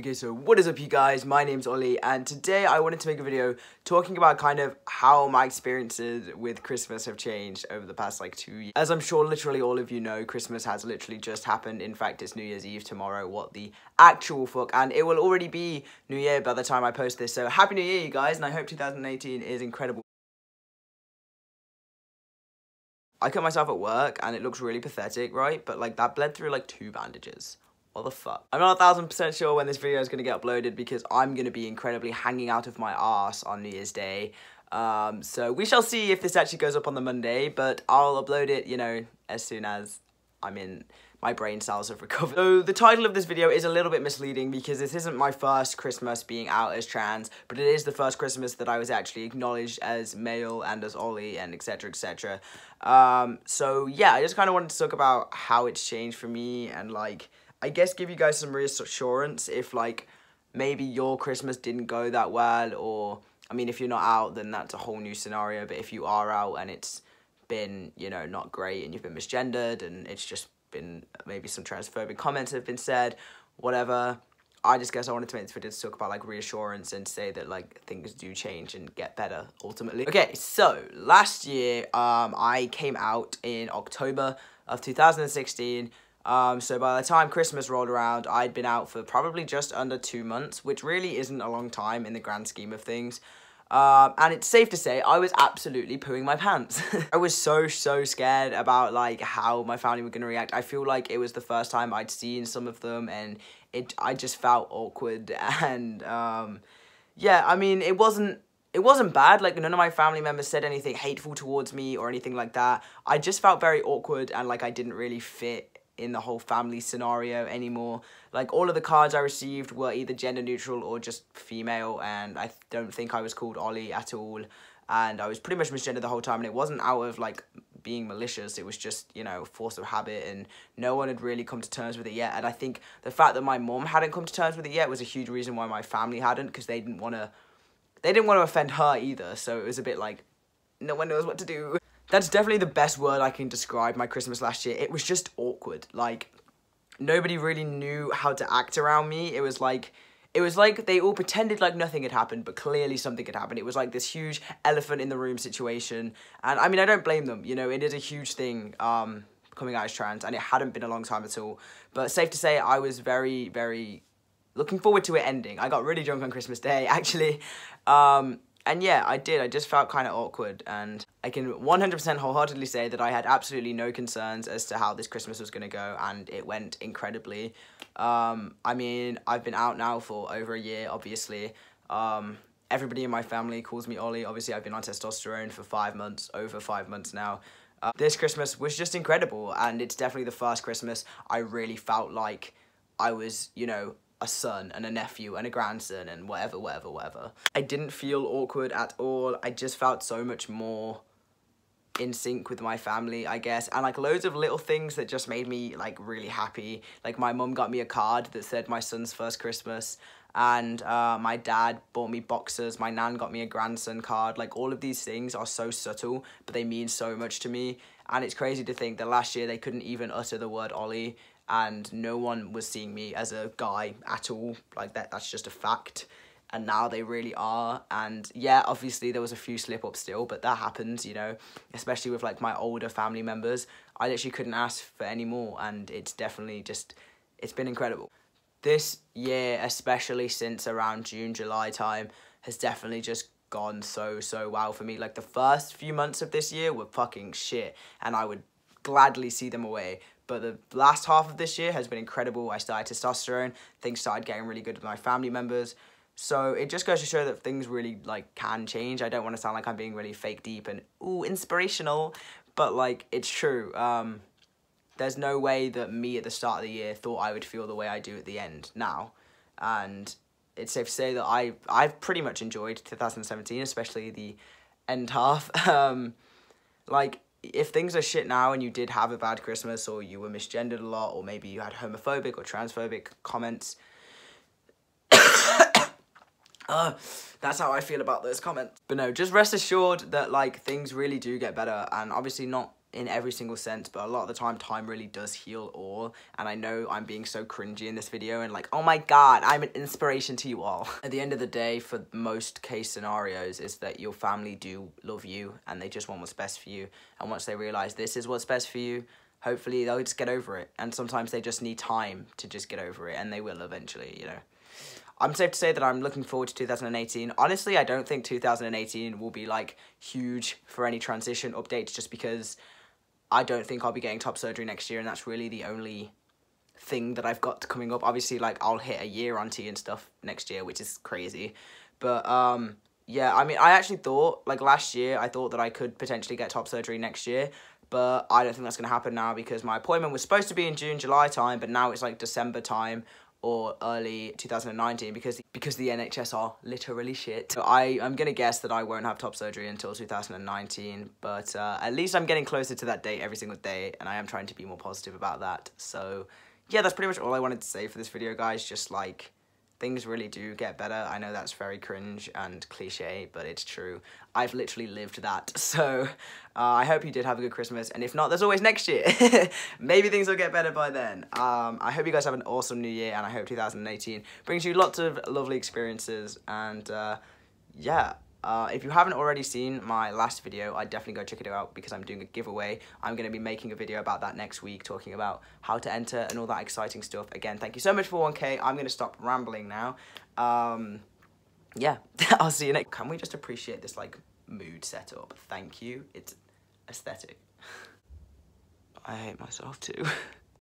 Okay, so what is up you guys, my name's Ollie, and today I wanted to make a video talking about kind of how my experiences with Christmas have changed over the past like 2 years. As I'm sure literally all of you know, Christmas has literally just happened. In fact, it's New Year's Eve tomorrow, what the actual fuck, and it will already be New Year by the time I post this, so Happy New Year you guys, and I hope 2018 is incredible. I cut myself at work and it looks really pathetic, right? But like that bled through like 2 bandages. What the fuck? I'm not 1000% sure when this video is going to get uploaded because I'm going to be incredibly hanging out of my arse on New Year's Day. So we shall see if this actually goes up on the Monday, but I'll upload it, you know, as soon as my brain cells have recovered. So the title of this video is a little bit misleading because this isn't my first Christmas being out as trans, but it is the first Christmas that I was actually acknowledged as male and as Ollie and etc, etc. So yeah, I just kind of wanted to talk about how it's changed for me and like, I guess give you guys some reassurance if like maybe your Christmas didn't go that well, or I mean if you're not out then that's a whole new scenario, but if you are out and it's been, you know, not great and you've been misgendered and it's just been maybe some transphobic comments have been said, whatever, I just guess I wanted to make this video to talk about like reassurance and say that like things do change and get better ultimately. Okay, so last year I came out in October of 2016. So by the time Christmas rolled around, I'd been out for probably just under 2 months, which really isn't a long time in the grand scheme of things. And it's safe to say I was absolutely pooing my pants. I was so scared about like how my family were going to react. I feel like it was the first time I'd seen some of them and I just felt awkward and yeah, I mean it wasn't bad, like none of my family members said anything hateful towards me or anything like that. I just felt very awkward and like I didn't really fit in the whole family scenario anymore. Like all of the cards I received were either gender neutral or just female, and I don't think I was called Ollie at all, and I was pretty much misgendered the whole time, and it wasn't out of like being malicious, it was just, you know, force of habit, and no one had really come to terms with it yet. And I think the fact that my mom hadn't come to terms with it yet was a huge reason why my family hadn't, because they didn't want to offend her either, so it was a bit like no one knows what to do. That's definitely the best word I can describe my Christmas last year. It was just awkward. Like, nobody really knew how to act around me. It was like they all pretended like nothing had happened, but clearly something had happened. It was like this huge elephant in the room situation. And I mean, I don't blame them. You know, it is a huge thing, coming out as trans, and it hadn't been a long time at all. But safe to say, I was very, very looking forward to it ending. I got really drunk on Christmas Day, actually. And yeah, I did. I just felt kind of awkward, and I can 100% wholeheartedly say that I had absolutely no concerns as to how this Christmas was going to go, and it went incredibly. I mean, I've been out now for over a year, obviously. Everybody in my family calls me Ollie. Obviously, I've been on testosterone for 5 months, over 5 months now. This Christmas was just incredible, and it's definitely the first Christmas I really felt like I was, you know, a son and a nephew and a grandson and whatever. I didn't feel awkward at all. I just felt so much more in sync with my family, I guess, and like loads of little things that just made me like really happy. Like my mum got me a card that said my son's first Christmas, and my dad bought me boxers, my nan got me a grandson card. Like all of these things are so subtle, but they mean so much to me, and it's crazy to think that last year they couldn't even utter the word Ollie, and no one was seeing me as a guy at all. Like that's just a fact, and now they really are. And yeah, obviously there was a few slip-ups still, but that happens, you know, especially with like my older family members. I literally couldn't ask for any more, and it's definitely just, it's been incredible. This year, especially since around June, July time, has definitely just gone so well for me. Like the first few months of this year were fucking shit, and I would gladly see them away. But the last half of this year has been incredible. I started testosterone, things started getting really good with my family members. So it just goes to show that things really like can change. I don't want to sound like I'm being really fake deep and ooh inspirational, but like it's true. There's no way that me at the start of the year thought I would feel the way I do at the end now. And it's safe to say that I've pretty much enjoyed 2017, especially the end half. Like, if things are shit now and you did have a bad Christmas, or you were misgendered a lot, or maybe you had homophobic or transphobic comments, that's how I feel about those comments. But no, just rest assured that like things really do get better, and obviously not in every single sense, but a lot of the time really does heal all. And I know I'm being so cringy in this video and like, oh my god, I'm an inspiration to you all. At the end of the day, for most case scenarios, is that your family do love you and they just want what's best for you. And once they realize this is what's best for you, hopefully they'll just get over it. And sometimes they just need time to just get over it, and they will eventually, you know. I'm safe to say that I'm looking forward to 2018. Honestly, I don't think 2018 will be like huge for any transition updates, just because I don't think I'll be getting top surgery next year, and that's really the only thing that I've got coming up. Obviously, like, I'll hit a year on T and stuff next year, which is crazy. But, yeah, I mean, I actually thought, like, last year, I thought that I could potentially get top surgery next year, but I don't think that's going to happen now, because my appointment was supposed to be in June, July time, but now it's, like, December time or early 2019 because the NHS are literally shit. So I'm going to guess that I won't have top surgery until 2019, but at least I'm getting closer to that date every single day, and I am trying to be more positive about that. So yeah, that's pretty much all I wanted to say for this video, guys. Just like, things really do get better. I know that's very cringe and cliche, but it's true. I've literally lived that. So I hope you did have a good Christmas. And if not, there's always next year. Maybe things will get better by then. I hope you guys have an awesome new year. And I hope 2018 brings you lots of lovely experiences. And yeah. If you haven't already seen my last video, I'd definitely go check it out because I'm doing a giveaway. I'm going to be making a video about that next week, talking about how to enter and all that exciting stuff. Again, thank you so much for 1K. I'm going to stop rambling now. Yeah, I'll see you next. Can we just appreciate this, like, mood setup? Thank you. It's aesthetic. I hate myself too.